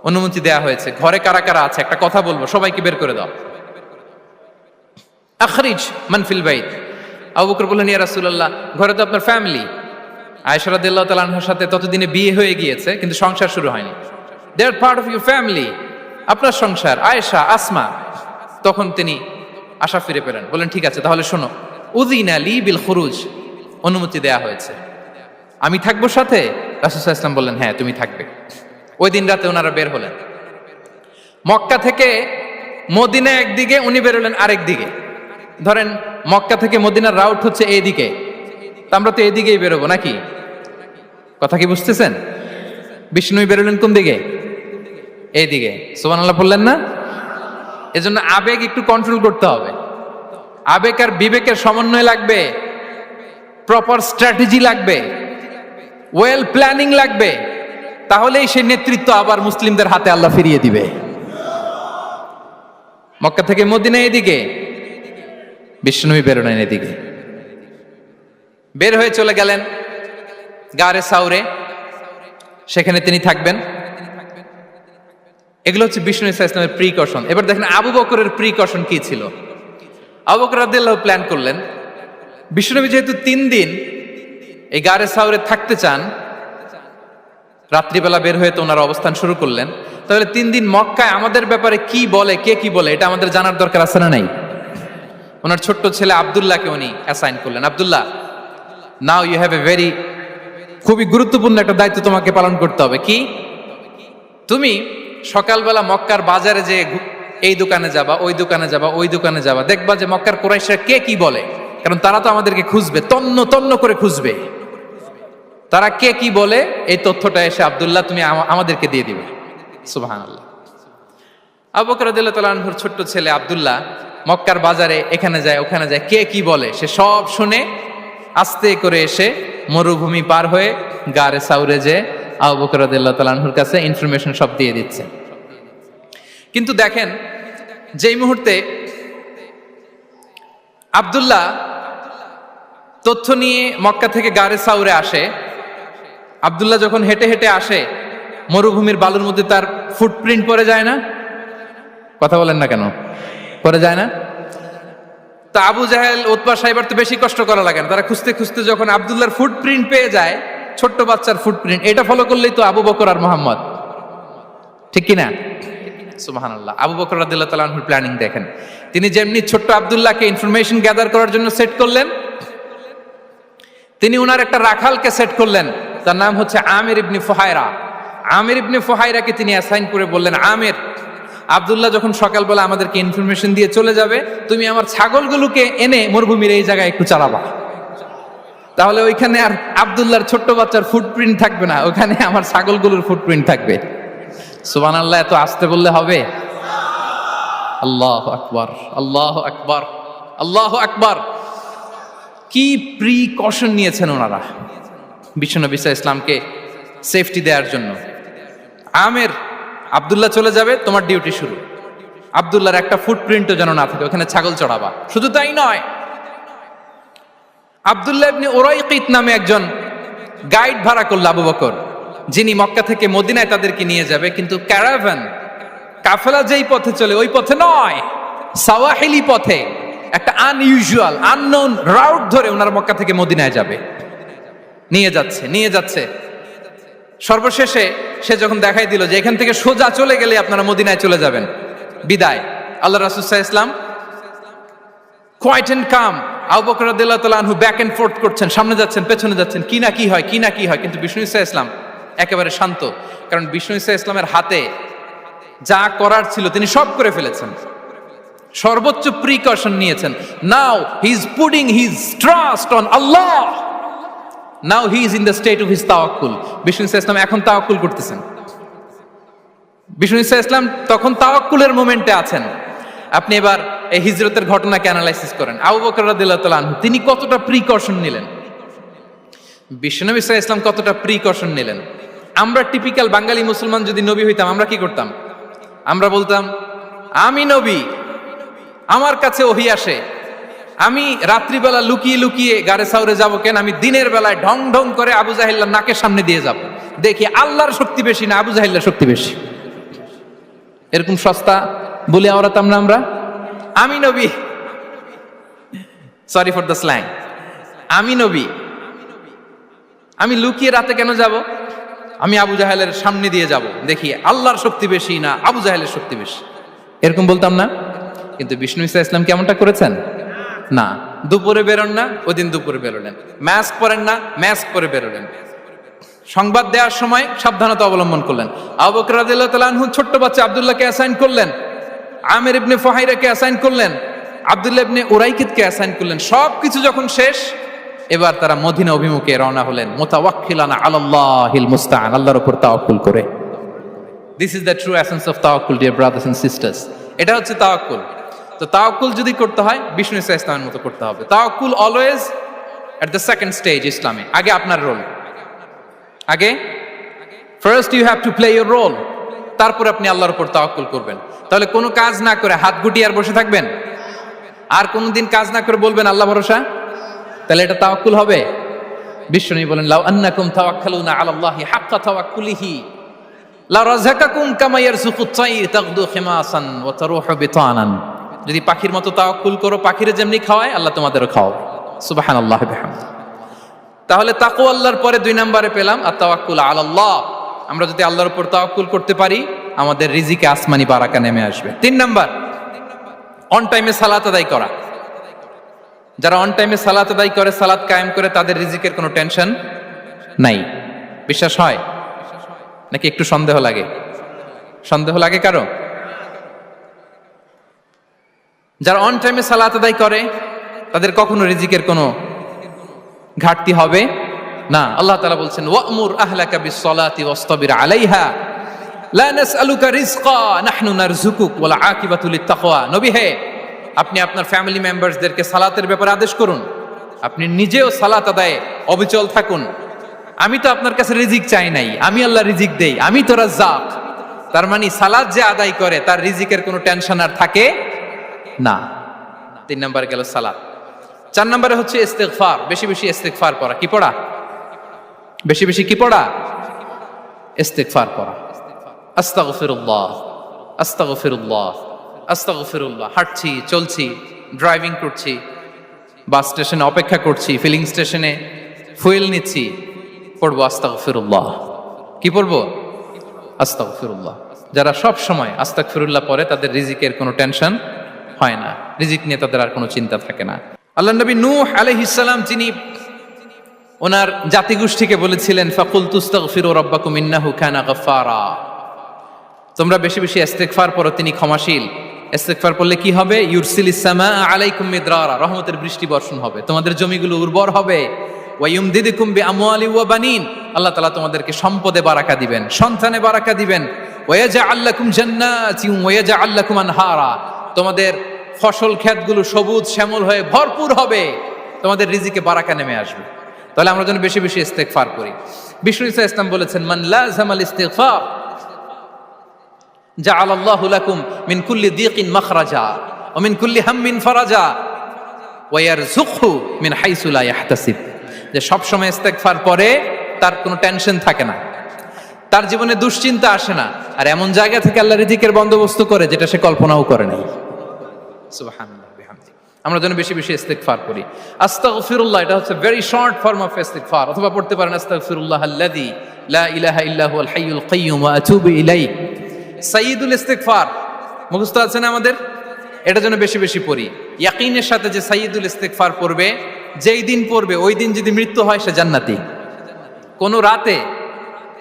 অনুমতি দেয়া হয়েছে, ঘরে কারা কারা আছে একটা কথা বলবো, সবাইকে বের করে দাও। আখরিজ মান ফিল বাইত। আবু বকর বললেন, ইয়া রাসূলুল্লাহ, ঘরে তো আপনার ফ্যামিলি। আয়েশা রাদিয়াল্লাহু তাআলা আনহার সাথে ততদিনে বিয়ে হয়ে গিয়েছে, কিন্তু সংসার শুরু হয়নি। দে আর পার্ট অফ ইউর ফ্যামিলি, আপনার সংসার, আয়েশা, আসমা। তখন তিনি আশা ফিরে পেলেন, বললেন, ঠিক আছে, তাহলে শোনো, উযিনা লি বিল খুরুজ, অনুমতি দেয়া হয়েছে, আমি থাকবো সাথে? রাসূল সাল্লাল্লাহু আলাইহি ওয়াসাল্লাম বললেন, হ্যাঁ, তুমি থাকবে। ওই দিন রাতে ওনারা বের হলেন। মক্কা থেকে মদিনা একদিকে, উনি বেরোলেন আরেক দিকে। ধরেন মক্কা থেকে মদিনার রাউট হচ্ছে এইদিকে, আমরা তো এইদিকেই বেরোবো নাকি? কথা কি বুঝতেছেন? বিষ্ণু বেরোলেন কোন দিকে? এইদিকে। সুবহানাল্লাহ বললেন না? এজন্য আবেগ একটু কন্ট্রোল করতে হবে। আবেগ আর বিবেকের সমন্বয় লাগবে, প্রপার স্ট্র্যাটেজি লাগবে, ওয়েল প্ল্যানিং লাগবে, তাহলেই সেই নেতৃত্ব আবার মুসলিমদের হাতে আল্লাহ ফিরিয়ে দিবে। মক্কা থেকে মদিনা এদিকে, বিষ্ণুই বেরোলেন এদিকে। বের হয়ে চলে গেলেন গারে সাউরে, সেখানে তিনি থাকবেন। এগুলো হচ্ছে বিষ্ণু ইসলামের প্রিকশন। এবার দেখেন আবু বকরের প্রিকশন কি ছিল। আবু বকর রাদিয়াল্লাহু প্ল্যান করলেন, বিষ্ণুনবী যেহেতু 3 দিন এই গারে সাউরে থাকতে চান, রাত্রিবেলা বের হয়ে তো ওনার অবস্থান শুরু করলেন, তাহলে 3 দিন মক্কায় আমাদের ব্যাপারে কি বলে, কে কি বলে, এটা আমাদের জানার দরকার আছে না নাই? ওনার ছোট্ট ছেলে আব্দুল্লাহকে উনি অ্যাসাইন করলেন। Abdullah, now you have a very, খুবই গুরুত্বপূর্ণ একটা দায়িত্ব তোমাকে পালন করতে হবে। কি? তুমি সকালবেলা মক্কার বাজারে যে এই দোকানে যাবা, ওই দোকানে যাবা, ওই দোকানে যাবা, দেখবা যে মক্কার কুরাইশরা কে কি বলে, কারণ তারা তো আমাদেরকে খুঁজবে, তন্ন তন্ন করে খুঁজবে। তারা কে কি বলে এই তথ্যটা এসে আব্দুল্লাহ তুমি আমাদেরকে দিয়ে দিবে। সুবহানাল্লাহ। আবু বকর রাদিয়াল্লাহু তাআলা আনহুর ছোট্ট ছেলে আব্দুল্লাহ মক্কার বাজারে এখানে যায় ওখানে যায়, কে কি বলে সে সব শুনে আস্তে করে এসে মরুভূমি পার হয়ে গারে সাউরে যে আবু বকর রাদিয়াল্লাহু তাআলা আনহুর কাছে ইনফরমেশন সব দিয়ে দিচ্ছে। কিন্তু দেখেন, যেই মুহূর্তে আব্দুল্লাহ তথ্য নিয়ে মক্কা থেকে গারে সাউরে আসে, আব্দুল্লাহ যখন হেঁটে হেঁটে আসে, মরুভূমির বালুর মধ্যে তার ফুটপ্রিন্ট পড়ে যায় না? কথা বলেন না কেন? পড়ে যায় না? তা আবু জাহেল, উতবা সাইবার তো বেশি কষ্ট করা লাগে না, তারা খুঁজতে খুঁজতে যখন আব্দুল্লাহর ফুটপ্রিন্ট পেয়ে যায়, ছোট্ট বাচ্চার ফুটপ্রিন্ট, এটা ফলো করলেই তো আবু বকর আর মুহাম্মদ, ঠিক কিনা? সুবহানাল্লাহ। আবু বকর রাদিয়াল্লাহু তাআলা আনহুর প্ল্যানিং দেখেন, তিনি যেমনি ছোট্ট আব্দুল্লাহকে ইনফরমেশন গ্যাদার করার জন্য সেট করলেন, তিনি উনার একটা রাখালকে সেট করলেন, তার নাম হচ্ছে আমির ইবনে ফুহায়রা। আমির ইবনে ফুহায়রাকে তিনি অ্যাসাইন করে বললেন, আমির, আব্দুল্লাহ যখন সকালবেলা আমাদেরকে ইনফরমেশন দিয়ে চলে যাবে, তুমি আমার ছাগলগুলোকে এনে মরুভূমির এই জায়গায় একটু চালাবা, তাহলে ওইখানে আর আব্দুল্লাহর ছোট্ট বাচ্চার ফুটপ্রিন্ট থাকবে না, ওখানে আমার ছাগলগুলোর ফুটপ্রিন্ট থাকবে। সুবহানাল্লাহ। এত আসতে বললে হবে? আল্লাহু আকবার, আল্লাহু আকবার, আল্লাহু আকবার। কি প্রিকশন নিয়েছেন ওনারা বিশ্বনবী সাল্লাল্লাহু আলাইহি ওয়াসাল্লামকে সেফটি দেওয়ার জন্য। আমির, আব্দুল্লাহ চলে যাবে, তোমার ডিউটি শুরু, আব্দুল্লাহর একটা ফুটপ্রিন্টও যেন না থাকে, ওখানে ছাগল চড়াবা। শুধু তাই নয়, আব্দুল্লাহ ইবনে উরাইকিত নামে একজন গাইড ভাড়া করল আবু বকর, যিনি মক্কা থেকে মদিনায় তাদেরকে নিয়ে যাবে, কিন্তু ক্যারাভান, কাফেলা যেই পথে চলে ওই পথে নয়, সাওয়াহিলি পথে, একটা আনইউজুয়াল আননোন রাউট ধরে ওনারা মক্কা থেকে মদিনায় যাবে। নিয়ে যাচ্ছে। সর্বশেষে সে যখন দেখাই দিল যে এখান থেকে সোজা চলে গেলে আপনারা মদিনায় চলে যাবেন, বিদায়। আল্লাহ রাসূল সাল্লাল্লাহু আলাইহি ওয়াসাল্লাম কোয়াইট এন্ড কাম, আবু বকর রাদিয়াল্লাহু তাআলা আনহু ব্যাক এন্ড ফোর্থ করছেন, সামনে যাচ্ছেন পেছনে যাচ্ছেন, কি না কি হয়। কিন্তু বিষ্ণু সাল্লাল্লাহু আলাইহি ওয়াসাল্লাম একেবারে শান্ত, কারণ বিষ্ণু সাল্লাল্লাহু আলাইহি ওয়াসাল্লামের হাতে যা করার ছিল তিনি সব করে ফেলেছেন, সর্বোচ্চ প্রিকশন নিয়েছেন। Now he is putting his trust on Allah, now he is in the state of his তাওয়াক্কুল। বিষ্ণু সাল্লাল্লাহু আলাইহি ওয়াসাল্লাম এখন তাওয়াক্কুল করতেছেন। বিষ্ণু সাল্লাল্লাহু আলাইহি ওয়াসাল্লাম তখন তাওয়াক্কুলের মোমেন্টে আছেন। আপনি এবার এই হিজরতের ঘটনাকে অ্যানালাইসিস করেন। আবু বকর রাদিয়াল্লাহু তাআলা আনহু তিনি কতটা প্রিকশন নিলেন, বিশ্বনবী সাল্লাল্লাহু আলাইহি ওয়াসাল্লাম কতটা প্রিকশন নিলেন। আমরা টিপিক্যাল বাঙালি মুসলমান যদি নবী হইতাম আমরা কি করতাম? আমরা বলতাম আমি নবী, আমার কাছে ওহী আসে, আমি রাত্রিবেলা লুকিয়ে লুকিয়ে গারে সাউরে যাব কেন, আমি দিনের বেলায় ঢং ঢং করে আবু জাহেলের নাকের সামনে দিয়ে যাব, দেখি আল্লাহর শক্তি বেশি না আবু জাহেলের শক্তি বেশি। এরকম সস্তা বলে আওড়াতাম না আমরা, আমি নবী, সরি ফর দ্য স্ল্যাং, আমি নবী, আমি লুকিয়ে রাতে কেন যাব, আমি আবু জাহেলের সামনে দিয়ে যাব, দেখি আল্লাহর শক্তি বেশি না আবু জাহেলের শক্তি বেশি, এরকম বলতাম না। কিন্তু বিষ্ণু ইসা ইসলাম কেমনটা করেছেন? না, দুপুরে বেরোন না, ওই দিন দুপুরে বেরোলেন। মাস্ক পরেন না, মাস্ক পরে বেরোলেন। সংবাদ দেওয়ার সময় সাবধানতা অবলম্বন করলেন। আবু বকর রাদিয়াল্লাহু তাআলা আনহু ছোট্ট বাচ্চা আব্দুল্লাহকে অ্যাসাইন করলেন, আমির ইবনে ফুহাইরাকে অ্যাসাইন করলেন, আব্দুল্লাহ ইবনে উরাইকিতকে অ্যাসাইন করলেন। সবকিছু যখন শেষ, এবার তারা মদিনা অভিমুখে রওনা হলেন, মুতাওয়াক্কিলানা আলাল্লাহিল মুস্তাআন, আল্লাহর উপর তাওয়াক্কুল করে। This is the true essence of তাওয়াক্কুল, ডিয়ার ব্রাদার্স এন্ড সিস্টার্স। এটা হচ্ছে তাওয়াক্কুল। তো তাওয়াক্কুল যদি করতে হয় বিষ্ণু ইসা ইসলামের মতো করতে হবে। তাওয়াক্কুল always at the second stage ইসলামে। আগে আপনার রোল, আগে first you have to play your role, তারপর আপনি আল্লাহর উপর তাওয়াক্কুল করবেন। তাহলে কোনো কাজ না করে হাত গুটিয়ে আর বসে থাকবেন, আর কোনোদিন কাজ না করে বলবেন আল্লাহ ভরসা, তাহলে এটা তাওয়াক্কুল হবে? বিশ্বনবী বলেন লাউ আন্নাকুম তাওয়াক্কালুনা আলাল্লাহি হাক্কা তাওয়াক্কুলিহি লা রাযাকাকুম কামা ইয়ারযুকুত তায়র তাগদু খিমাসান ওয়া তারুহু বিতানান। যদি পাখির মতো তাওয়াক্কুল করো, পাখিরে যেমনি খাওয়ায় আল্লাহ তোমাদেরও খাওয়াবে। সুবহানাল্লাহি ওয়া বিহামদিহি। তাহলে তাকওয়া আল্লাহর পরে 2 নম্বরে পেলাম আত তাওয়াক্কুল আলাল্লাহ। আমরা যদি আল্লাহর উপর তাওয়াক্কুল করতে পারি, আমাদের রিজিকে আসমানি বারাকা নেমে আসবে। 3 নাম্বার, অন টাইমে সালাত আদায় করা। যারা অন টাইমে সালাত আদায় করে, সালাত কায়েম করে, তাদের রিজিকের কোনো টেনশন নাই। বিশ্বাস হয় নাকি একটু সন্দেহ লাগে? সন্দেহ লাগে কারো? যারা অন টাইমে সালাত আদায় করে তাদের কখনো রিজিকের কোনো ঘাটতি হবে না। আল্লাহ তাআলা বলছেন ওয়া'মুর আহলাকা বিস-সালাতি ওয়াসতাবির আলাইহা লা নাসআলুকা রিজকা নাহনু নারযুকুক ওয়াল আকিবাতু লিত-তাকওয়া। নবী হে, আপনি আপনার ফ্যামিলি মেম্বারসদেরকে সালাতের ব্যাপারে আদেশ করুন, আপনি নিজেও সালাত আদায়ে অবিচল থাকুন। আমি তো আপনার কাছে রিজিক চাই নাই, আমি আল্লাহ রিজিক দেই, আমি তো রাজ্জাক। তার মানে সালাত যে আদায় করে তার রিজিকের কোনো টেনশন আর থাকে না। 3 নম্বরে গেল সালাত। 4 নম্বরে হচ্ছে ইস্তিগফার, বেশি বেশি ইস্তিগফার পড়া। কি পড়া? বেশি বেশি কি পড়া? ইস্তিগফার পড়া। আস্তাগফিরুল্লাহ, আস্তাগফিরুল্লাহ, আস্তাগফিরুল্লাহ। হাঁটছি, চলছি, ড্রাইভিং করছি, বাস স্টেশনে অপেক্ষা করছি, ফিলিং স্টেশনে ফুয়েল নিচ্ছি, পড়বো আস্তাগফিরুল্লাহ। কি পড়বো? আস্তাগফিরুল্লাহ। যারা সব সময় আস্তাগফিরুল্লাহ পড়ে তাদের রিজিকের কোনো টেনশন হয় না, রিজিক নিয়ে তাদের আর কোনো চিন্তা থাকে না। আল্লাহ নবী নূহ আলাইহিস সালাম যিনি ওনার জাতিগোষ্ঠীকে বলেছিলেন ফাকুলতু আস্তাগফিরু রাব্বাকুম ইন্নাহু কানা গাফফারা, তোমরা বেশি বেশি ইস্তিগফার পড়ো, তিনি ক্ষমাশীল। ইস্তিগফার পড়লে কি হবে? ইউরসিলিস সামা আলাইকুম মিদরারা, রহমতের বৃষ্টি বর্ষণ হবে, তোমাদের জমিগুলো উর্বর হবে। ওয়া ইউমদিদুকুম বিআমওয়ালি ওয়া বানিন, আল্লাহ তাআলা তোমাদেরকে সম্পদে বারাকা দিবেন, সন্তানে বারাকা দিবেন। ওয়া ইয়াজআল লাকুম জান্নাতিন ওয়া ইয়াজআল লাকুম আনহারা, তোমাদের ফসল ক্ষেতগুলো সবুজ শ্যামল হয়ে ভরপুর হবে, তোমাদের রিজিকে বারাকা নেমে আসবে। তাহলে আমরা যেন বেশি বেশি ইস্তিগফার করি। বিষ্ণু ইসা ইসলাম বলেছেন মান লাযামাল ইস্তিগফার জাআলাল্লাহু লাকুম মিন কুল্লি দিকিন মাখরাজা ওয়া মিন কুল্লি হাম্মিন ফারাজা ওয়া ইয়ারযুকহু মিন হাইসু লা ইয়াহতাসিব। যে সব সময় ইস্তিগফার পরে তার কোনো টেনশন থাকে না, তার জীবনে দুশ্চিন্তা আসে না, আর এমন জায়গা থেকে আল্লাহ রিজিকের বন্দোবস্ত করে যেটা সে কল্পনাও করে নাই। সুবহানাল্লাহ বিহামদি। আমরা যেন বেশি বেশি ইস্তিগফার করি। আস্তাগফিরুল্লাহ, এটা হচ্ছে ভেরি শর্ট ফর্ম অফ ইস্তিগফার। অথবা পড়তে পারেন আস্তাগফিরুল্লাহ আল্লাযী লা ইলাহা ইল্লা হুয়াল হাইয়ুল কাইয়্যুম ওয়া আতুবু ইলাইহি। সাইয়্যিদুল ইস্তিগফার মুখস্থ আছে না আমাদের? এটা যেন বেশি বেশি পড়ি। ইয়াকিনের সাথে যে সাইয়্যিদুল ইস্তিগফার পড়বে, যেই দিন পড়বে ওই দিন যদি মৃত্যু হয় সে জান্নাতি। কোন রাতে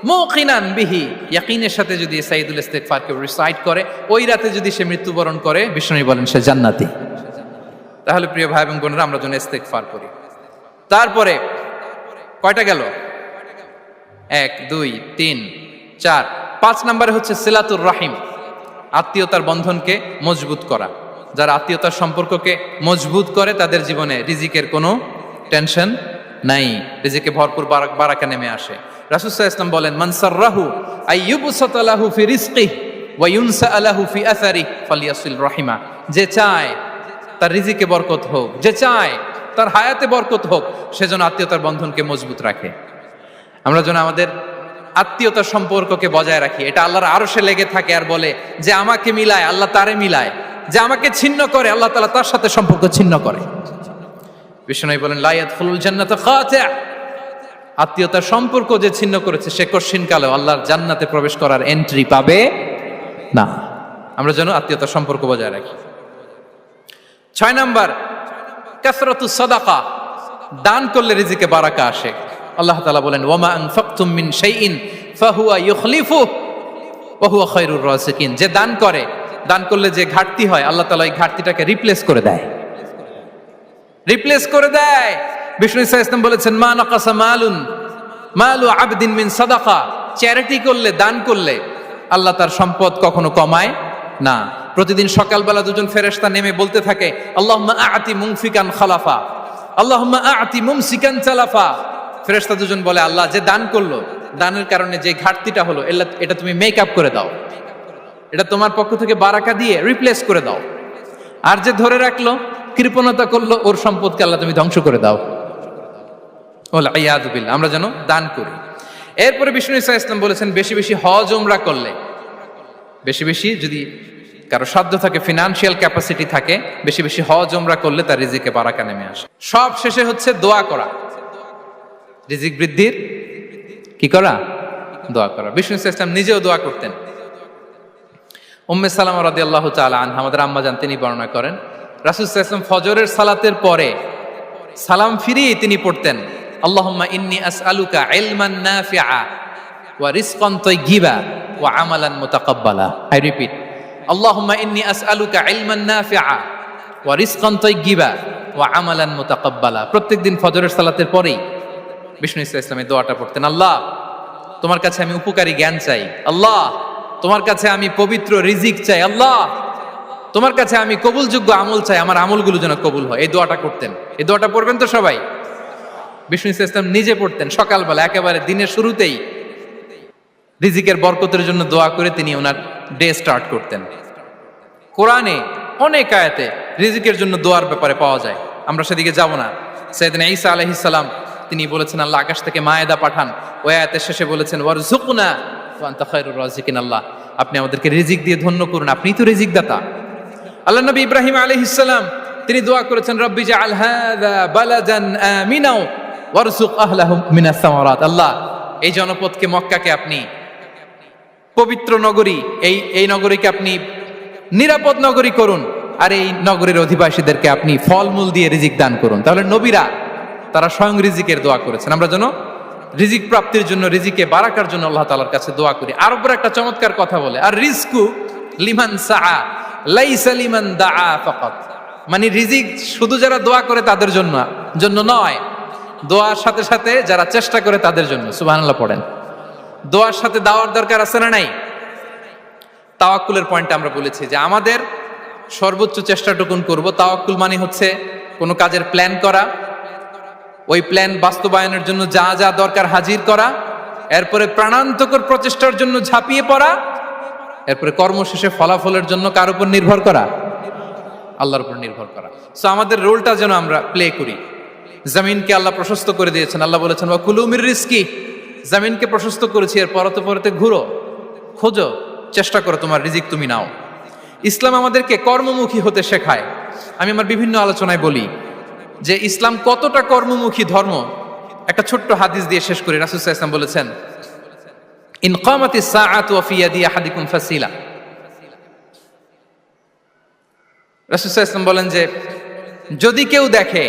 মুকিনান বিহি, ইয়াকিনের সাথে যদি সাইয়্যিদুল ইস্তিগফারকে রিসাইট করে, ওই রাতে যদি সে মৃত্যুবরণ করে, বিষ্ণু বলেন সে জান্নাতি। তাহলে প্রিয় ভাই এবং বোনেরা, আমরা যেন ইস্তিগফার করি। তারপরে কয়টা গেল? 1 2 3 4 5 নম্বরে হচ্ছে সিলাতুর রাহিম, আত্মীয়তার বন্ধনকে মজবুত করা। যারা আত্মীয়তার সম্পর্ককে মজবুত করে তাদের জীবনে রিজিকের কোনো টেনশন নাই, রিজিকে ভরপুর বারাকা নেমে আসে। রাসূল সাল্লাল্লাহু আলাইহি ওয়াসাল্লাম বলেন, মান সাররাহু আইয়ুবসাতা লাহু ফি রিজকিহি ওয়া ইউনসা লাহু ফি আসারিহি ফালিয়াসিল রাহিমা। যে চায় তার রিজিকে বরকত হোক, যে চায় তার হায়াতে বরকত হোক, সেজন্য আত্মীয়তার বন্ধনকে মজবুত রাখে। আমরা যেন আমাদের আত্মীয়তার সম্পর্ককে বজায় রাখি। এটা আল্লাহর আরশে লেগে থাকে আর বলে যে আমাকে মিলায় আল্লাহ তারে মিলায়, যে আমাকে ছিন্ন করে আল্লাহ তাআলা তার সাথে সম্পর্ক ছিন্ন করে। বিষ্ণু বলেন, লা ইয়াদখুলুল জান্নাতা খাতি', আত্মীয়তার সম্পর্ক যে ছিন্ন করেছে সে কশিনকালেও আল্লাহর জান্নাতে প্রবেশ করার এন্ট্রি পাবে না। আমরা যেন আত্মীয়তার সম্পর্ক বজায় রাখি। 6 নাম্বার, কাসরাতুস সাদাকা, দান করলে রিজিকে বারাকা আসে। আল্লাহ তাআলা বলেন, ওয়ামা আনফাকতুম মিন শাইইন ফাহুয়া ইউখলিফুহু ওয়া হুয়া খায়রুর রাযিকিন। যে দান করে, দান করলে যে ঘাটতি হয় আল্লাহ তাআলা এই ঘাটতিটাকে রিপ্লেস করে দেয়, রিপ্লেস করে দেয়। বিষ্ণু সাল্লাল্লাহু আলাইহি ওয়াসাল্লাম বলেছেন, মা নাকাসা মালু আবদিন মিন সাদাকা, চ্যারিটি করলে, দান করলে আল্লাহ তার সম্পদ কখনো কমায় না। প্রতিদিন সকালবেলা দুজন ফেরেশতা নেমে বলতে থাকে, আল্লাহুম্মা আ'তি মুনফিকান খালাফা, আল্লাহুম্মা আ'তি মুমসিকান চালাফা। ফেরেশতা দুজন বলে, আল্লাহ যে দান করলো, দানের কারণে যে ঘাটতিটা হলো এটা তুমি মেক আপ করে দাও, এটা তোমার পক্ষ থেকে বারাকা দিয়ে রিপ্লেস করে দাও। আর যে ধরে রাখলো, কৃপণতা করলো, ওর সম্পদকে আল্লাহ তুমি ধ্বংস করে দাও। ওয়াল ইয়াযু বিল্লাহ। আমরা যেন দান করি। এরপরে বিষ্ণু সাল্লাল্লাহু আলাইহি ওয়াসাল্লাম বলেছেন, বেশি বেশি হজ উমরা করলে, বেশি বেশি যদি কারো সাধ্য থাকে, ফিনান্সিয়াল ক্যাপাসিটি থাকে, বেশি বেশি হজ উমরা করলে তার রিজিকে বারাকা নেমে আসে। সব শেষে হচ্ছে দোয়া করা, রিজিক বৃদ্ধির কি করা? দোয়া করা। বিষ্ণু সাল্লাল্লাহু আলাইহি ওয়াসাল্লাম নিজেও দোয়া করতেন। উম্মে সালামা রাদিয়াল্লাহু তাআলা আনহা, আমাদের আম্মা জান, তিনি বর্ণনা করেন, রাসূল সাল্লাল্লাহু আলাইহি ওয়াসাল্লাম ফজরের সালাতের পরে সালাম ফিরিয়ে তিনি পড়তেন, আল্লাহুম্মা ইন্নী আসআলুকা ইলমান নাফিআ ওয়া রিজকান তাইয়্যিবা ওয়া আমালান মুতাকাব্বালা। আই রিপিট, আল্লাহুম্মা ইন্নী আসআলুকা ইলমান নাফিআ ওয়া রিজকান তাইয়্যিবা ওয়া আমালান মুতাকাব্বালা। প্রত্যেকদিন ফজরের সালাতের পরেই বিষ্ণু ইসলামের দোয়াটা পড়তেন, আল্লাহ তোমার কাছে আমি উপকারী জ্ঞান চাই, আল্লাহ তোমার কাছে আমি পবিত্র রিজিক চাই, আল্লাহ তোমার কাছে আমি কবুলযোগ্য আমল চাই, আমার আমলগুলো যেন কবুল হয়। এই দোয়াটা করতেন। এই দোয়াটা পড়বেন তো সবাই। বিষ্ণু ইসলাম নিজে পড়তেন সকালবেলা, একেবারে দিনের শুরুতেই রিজিকের বরকতের জন্য দোয়া করে তিনি ওনার ডে স্টার্ট করতেন। কোরআনে অনেক আয়াতে রিজিকের জন্য দোয়ার ব্যাপারে পাওয়া যায়, আমরা সেদিকে যাব না। সাইয়েদনা ঈসা আলাইহিস সালাম তিনি বলেছেন, আল্লাহ আকাশ থেকে মায়েদা পাঠান। ওই আয়াতের শেষে বলেছেন, ওয়ারযুকনা ওয়া আনতা খায়রুর রাযিকিন, আল্লাহ আপনি আমাদেরকে রিজিক দিয়ে ধন্য করুন, আপনিই তো রিজিক দাতা। আল্লাহ নবী ইব্রাহিম আলাইহিস সালাম তিনি দোয়া করেছেন, রব্বি জাআল হাযা বালাদান আমিনা ওয়ারযুক আহলাহু মিনাস সামারাত, আল্লাহ এই জনপদকে, মক্কাকে আপনি পবিত্র নগরী, এই নগরীকে আপনি নিরাপদ নগরী করুন, আর এই নগরীর অধিবাসীদেরকে আপনি ফলমূল দিয়ে রিজিক দান করুন। তাহলে নবীরা তারা স্বয়ং রিজিকের দোয়া করেছেন। আমরা যেন রিজিক প্রাপ্তির জন্য, রিজিকে বারাকার জন্য আল্লাহ তাআলার কাছে দোয়া করি। আর উপর একটা চমৎকার কথা বলে, আর রিজকু লিমান সাআ লাইসা লিমান দাআ ফাকাত, মানে রিজিক শুধু যারা দোয়া করে তাদের জন্য নয়, দোয়ার সাথে সাথে যারা চেষ্টা করে তাদের জন্য। সুবহানাল্লাহ পড়েন। দোয়ার সাথে দাওয়ার দরকার আছে না নাই? তাওয়াক্কুলের পয়েন্টটা আমরা বলেছি যে আমাদের সর্বোচ্চ চেষ্টাটুকুন করব। তাওয়াক্কুল মানে হচ্ছে কোনো কাজের প্ল্যান করা, ওই প্ল্যান বাস্তবায়নের জন্য যা যা দরকার হাজির করা, এরপরে প্রাণান্তকর প্রচেষ্টার জন্য ঝাঁপিয়ে পড়া, এরপরে কর্মশেষে ফলাফলের জন্য কার উপর নির্ভর করা? আল্লাহর উপর নির্ভর করা। সো আমাদের রোলটা যেন আমরা প্লে করি। জমিনকে আল্লাহ প্রশস্ত করে দিয়েছেন, আল্লাহ বলেছেন ওয়া কুলু মির রিজকি, জমিনকে প্রশস্ত করেছি, এর পরতে পরতে ঘুরো, খোঁজো, চেষ্টা করো তোমার রিজিক তুমি নাও। ইসলাম আমাদেরকে কর্মমুখী হতে শেখায়। আমি আমার বিভিন্ন আলোচনায় বলি যে ইসলাম কতটা কর্মমুখী ধর্ম। একটা ছোট্ট হাদিস দিয়ে শেষ করি। রাসূল সাল্লাল্লাহু আলাইহি ওয়াসাল্লাম বলেছেন, ইন কামাতিস সাআতু ওয়া ফি ইয়াদি আহাদিকুম ফাসিলা। রাসূল সাল্লাল্লাহু আলাইহি ওয়াসাল্লাম বলেন যে যদি কেউ দেখে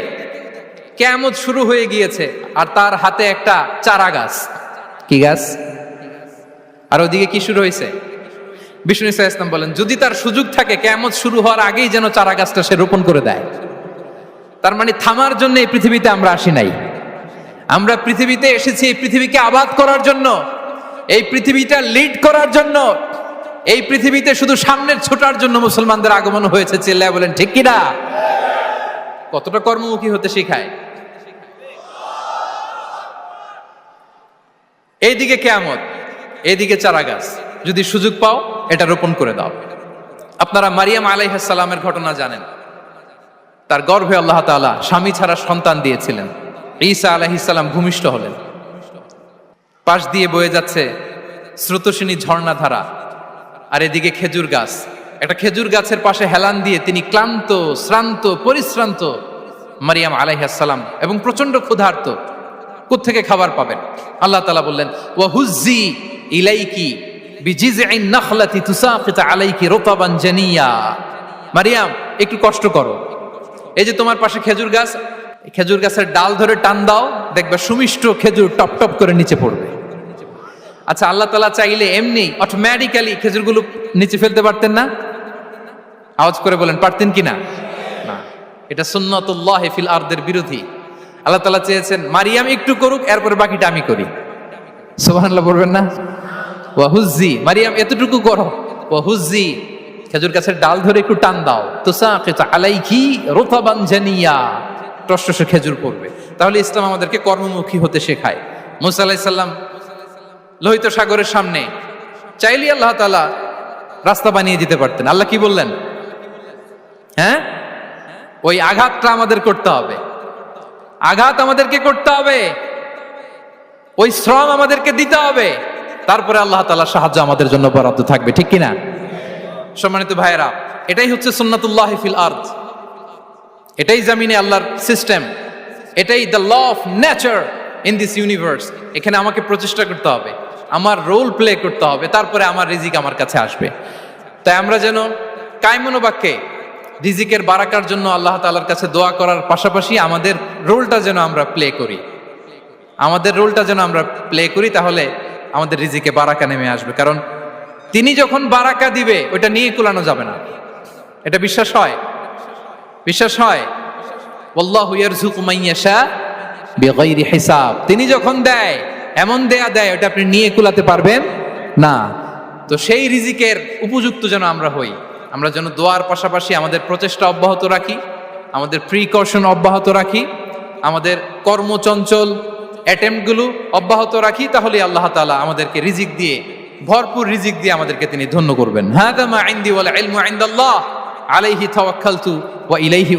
কিয়ামত শুরু হয়ে গিয়েছে আর তার হাতে একটা চারা গাছ, কি গাছ, আর ওদিকে কি শুরু হয়েছে, বিষ্ণু সাল্লাল্লাহু আলাইহি ওয়াসাল্লাম বলেন যদি তার সুযোগ থাকে কিয়ামত শুরু হওয়ার আগেই যেন চারা গাছটা সে রোপণ করে দেয়। তার মানে থামার জন্য এই পৃথিবীতে আমরা আসি নাই। আমরা পৃথিবীতে এসেছি এই পৃথিবীকে আবাদ করার জন্য, এই পৃথিবীটা লিড করার জন্য। এই পৃথিবীতে শুধু সামনের ছোটার জন্য মুসলমানদের আগমন হয়েছে। চিল্লায় বলেন ঠিক কিনা? কতটা কর্মমুখী হতে শেখায়। এইদিকে কিয়ামত, এইদিকে চারা গাছ, যদি সুযোগ পাও এটা রোপণ করে দাও। আপনারা মারিয়াম আলাইহিস সালামের ঘটনা জানেন। তার গর্ভে আল্লাহ তাআলা স্বামী ছাড়া সন্তান দিয়েছিলেন। ঈসা আলাইহিস সালাম ভূমিষ্ঠ হলেন। পাশ দিয়ে বয়ে যাচ্ছে স্রোতস্বিনী ঝর্ণাধারা, আর এদিকে খেজুর গাছ। একটা খেজুর গাছের পাশে হেলান দিয়ে তিনি ক্লান্ত, শ্রান্ত, পরিশ্রান্ত মারিয়াম আলাইহিস সালাম, এবং প্রচন্ড ক্ষুধার্ত। কোত্থেকে খাবার পাবেন? আল্লাহ তাআলা বললেন, ওয়া হুজ্জি ইলাইকি বিজিযইন নাখলাতি তুসাকিত আলাইকি রুতাবান জানিয়া। মারিয়াম, একটু কষ্ট করো। এই যে তোমার পাশে খেজুর গাছ, খেজুর গাছের ডাল ধরে টান দাও, দেখবে সুমিষ্ট খেজুর টপ টপ করে নিচে পড়বে। আচ্ছা, আল্লাহ তাআলা চাইলে এমনি অটোমেটিক্যালি খেজুরগুলো নিচে ফেলতে পারতেন না? আওয়াজ করে বলেন, পারতেন কি না? না, এটা সুন্নাতুল্লাহ ফিল আরদের বিরোধী। আল্লাহ তাআলা চেয়েছেন মারিয়াম একটু করুক, এরপরে বাকিটা আমি করি। সুবহানাল্লাহ বলবেন না? ওয়া হুজ্জি, মারিয়াম এতটুকু করো। ওয়া হুজ্জি, খেজুর গাছের ডাল ধরে একটু টান দাও, তুসাকিত আলাইকি রুতাবান জানিয়া, টসটসে খেজুর পড়বে। তাহলে ইসলাম আমাদেরকে কর্মমুখী হতে শেখায়। মুসা আলাইহিস সালাম লোহিত সাগরের সামনে চাইলে আল্লাহ তাআলা রাস্তা বানিয়ে দিতে পারতেন। আল্লাহ কি বললেন? হ্যাঁ, ওই আঘাতটা আমাদের করতে হবে, আঘাত আমাদেরকে করতে হবে, ওই শ্রম আমাদেরকে দিতে হবে, তারপরে আল্লাহ তাআলার সাহায্য আমাদের জন্য বরাদ্দ থাকবে। ঠিক কিনা? সম্মানিত ভাইয়েরা, এটাই হচ্ছে সুন্নাতুল্লাহ ফিল আরদ। এটাই জামিনে আল্লাহর সিস্টেম, এটাই the law of nature in this universe. এখানে আমাকে প্রচেষ্টা করতে হবে, আমার রোল প্লে করতে হবে, তারপরে আমার রিজিক আমার কাছে আসবে। তাই আমরা যেন কায়মনোবাক্যে রিজিকের বারাকার জন্য আল্লাহ তাআলার কাছে দোয়া করার পাশাপাশি আমাদের রোলটা যেন আমরা প্লে করি, আমাদের রোলটা যেন আমরা প্লে করি, তাহলে আমাদের রিজিকে বারাকা নেমে আসবে। কারণ তিনি যখন বারাকা দিবে ওইটা নিয়ে কুলানো যাবে না। এটা বিশ্বাস হয়? বিশ্বাস হয়? ওয়াল্লাহু ইয়ারযুকু মান ইয়াশা বিগাইরি হিসাব। তিনি যখন দেয় এমন দেয়া দেয় ওটা আপনি নিয়ে কুলাতে পারবেন না। তো সেই রিজিকের উপযুক্ত যেন আমরা হই। আমরা যেন দোয়ার পাশাপাশি আমাদের প্রচেষ্টা অব্যাহত রাখি, আমাদের প্রিকশন অব্যাহত রাখি, আমাদের কর্মচঞ্চল অ্যাটেম্পটগুলো অব্যাহত রাখি, তাহলে আল্লাহ তাআলা আমাদেরকে রিজিক দিয়ে, ভরপুর রিজিক দিয়ে আমাদেরকে তিনি ধন্য করবেন। হাযা মা ইনদি ওয়াল ইলমু ইনদাল্লাহ আলাইহি তাওয়াক্কালতু ওয়া ইলাইহি